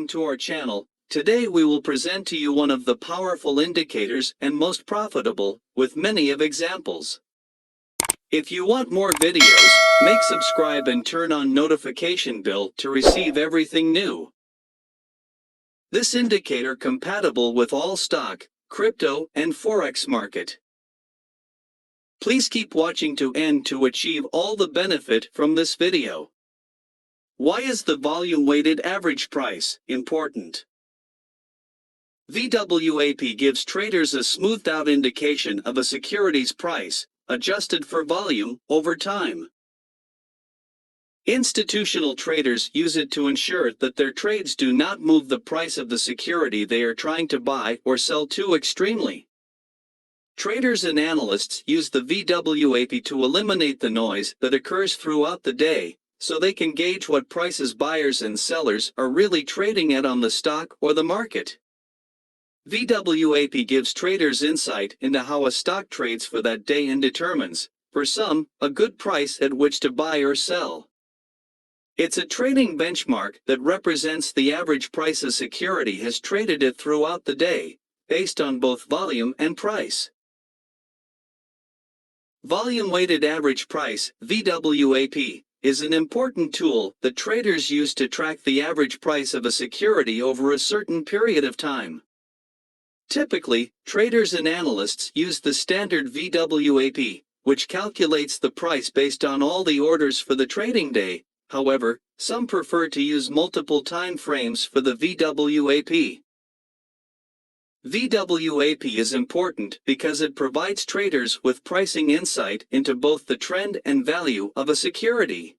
welcome to our channel. Today we will present to you one of the powerful indicators and most profitable, with many of examples. If you want more videos, make subscribe and turn on notification bell to receive everything new. This indicator compatible with all stock, crypto, and forex market. Please keep watching to end to achieve all the benefit from this video. Why is the volume-weighted average price important? VWAP gives traders a smoothed-out indication of a security's price, adjusted for volume, over time. Institutional traders use it to ensure that their trades do not move the price of the security they are trying to buy or sell too extremely. Traders and analysts use the VWAP to eliminate the noise that occurs throughout the day, so they can gauge what prices buyers and sellers are really trading at on the stock or the market. VWAP gives traders insight into how a stock trades for that day and determines, for some, a good price at which to buy or sell. It's a trading benchmark that represents the average price a security has traded at throughout the day, based on both volume and price. Volume-weighted average price, VWAP, is an important tool that traders use to track the average price of a security over a certain period of time. Typically, traders and analysts use the standard VWAP, which calculates the price based on all the orders for the trading day. However, some prefer to use multiple time frames for the VWAP. VWAP is important because it provides traders with pricing insight into both the trend and value of a security.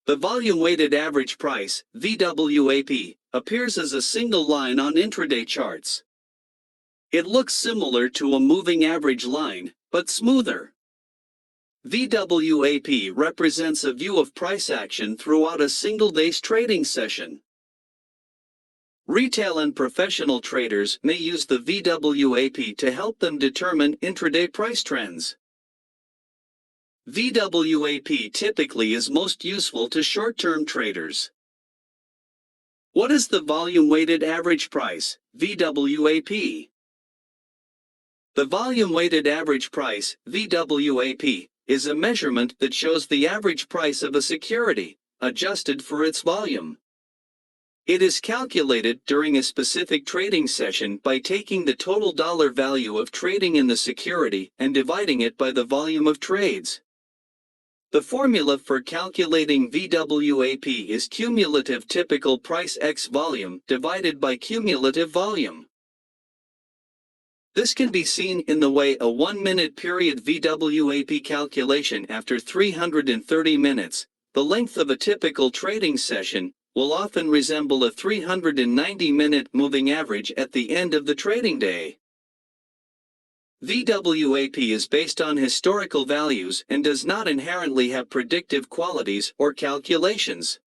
The volume-weighted average price, VWAP, appears as a single line on intraday charts. It looks similar to a moving average line, but smoother. VWAP represents a view of price action throughout a single day's trading session. Retail and professional traders may use the VWAP to help them determine intraday price trends. VWAP typically is most useful to short-term traders. What is the volume-weighted average price, VWAP? The volume-weighted average price, VWAP, is a measurement that shows the average price of a security, adjusted for its volume. It is calculated during a specific trading session by taking the total dollar value of trading in the security and dividing it by the volume of trades. The formula for calculating VWAP is cumulative typical price x volume divided by cumulative volume. This can be seen in the way a 1-minute period VWAP calculation after 330 minutes, the length of a typical trading session, will often resemble a 390-minute moving average at the end of the trading day. VWAP is based on historical values and does not inherently have predictive qualities or calculations.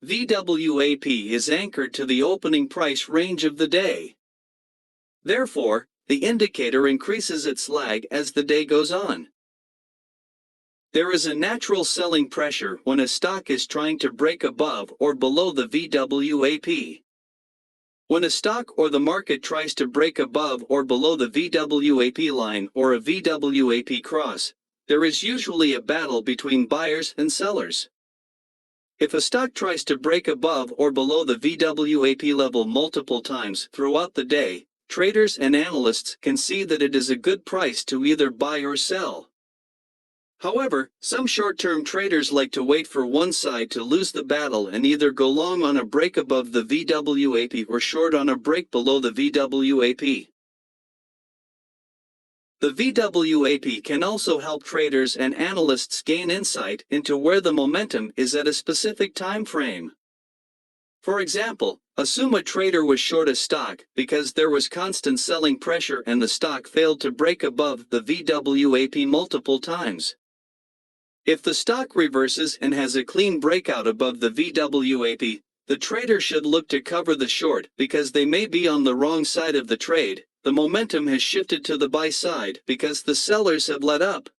VWAP is anchored to the opening price range of the day. Therefore, the indicator increases its lag as the day goes on. There is a natural selling pressure when a stock is trying to break above or below the VWAP. When a stock or the market tries to break above or below the VWAP line or a VWAP cross, there is usually a battle between buyers and sellers. If a stock tries to break above or below the VWAP level multiple times throughout the day, traders and analysts can see that it is a good price to either buy or sell. However, some short-term traders like to wait for one side to lose the battle and either go long on a break above the VWAP or short on a break below the VWAP. The VWAP can also help traders and analysts gain insight into where the momentum is at a specific time frame. For example, assume a trader was short a stock because there was constant selling pressure and the stock failed to break above the VWAP multiple times. If the stock reverses and has a clean breakout above the VWAP, the trader should look to cover the short because they may be on the wrong side of the trade. The momentum has shifted to the buy side because the sellers have let up.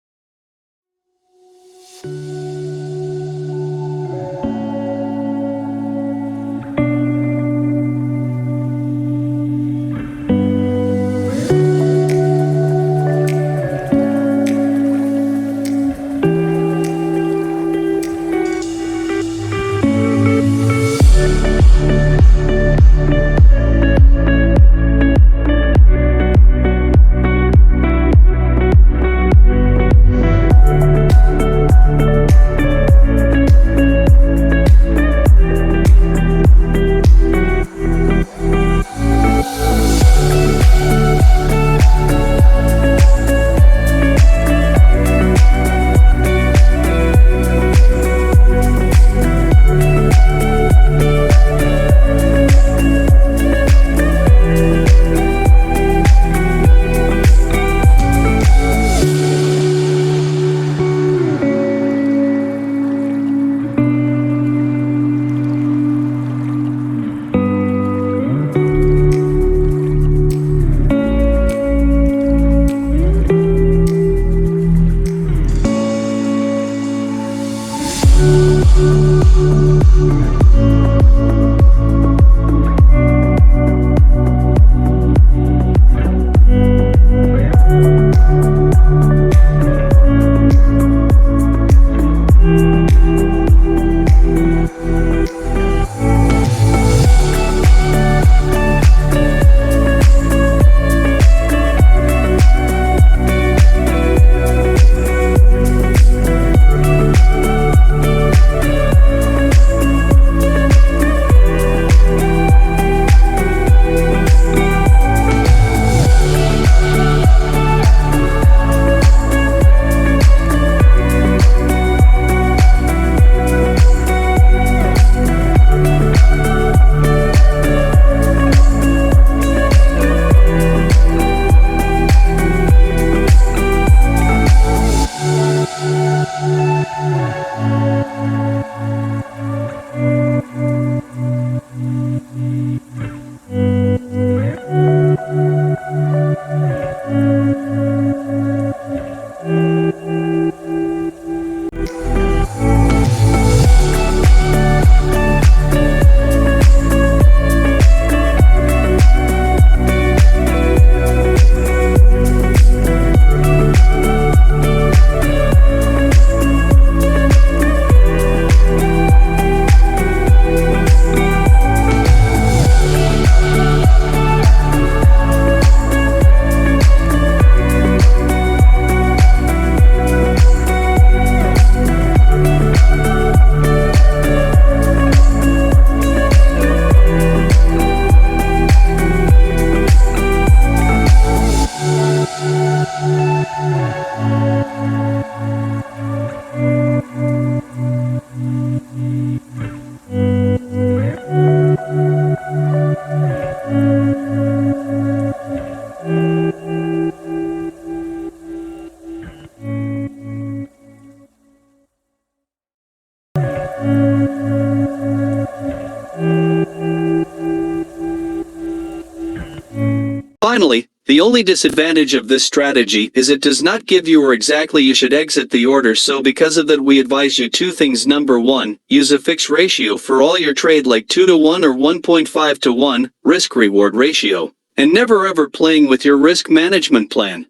Finally, the only disadvantage of this strategy is it does not give you where exactly you should exit the order, so because of that we advise you two things. Number 1, use a fixed ratio for all your trade like 2 to 1 or 1.5 to 1, risk-reward ratio, and never ever playing with your risk management plan.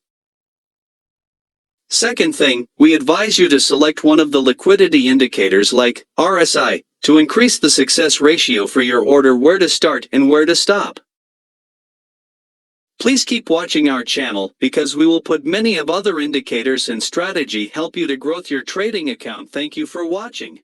Second thing, we advise you to select one of the liquidity indicators like RSI to increase the success ratio for your order, where to start and where to stop. Please keep watching our channel because we will put many of other indicators and strategy help you to growth your trading account. Thank you for watching.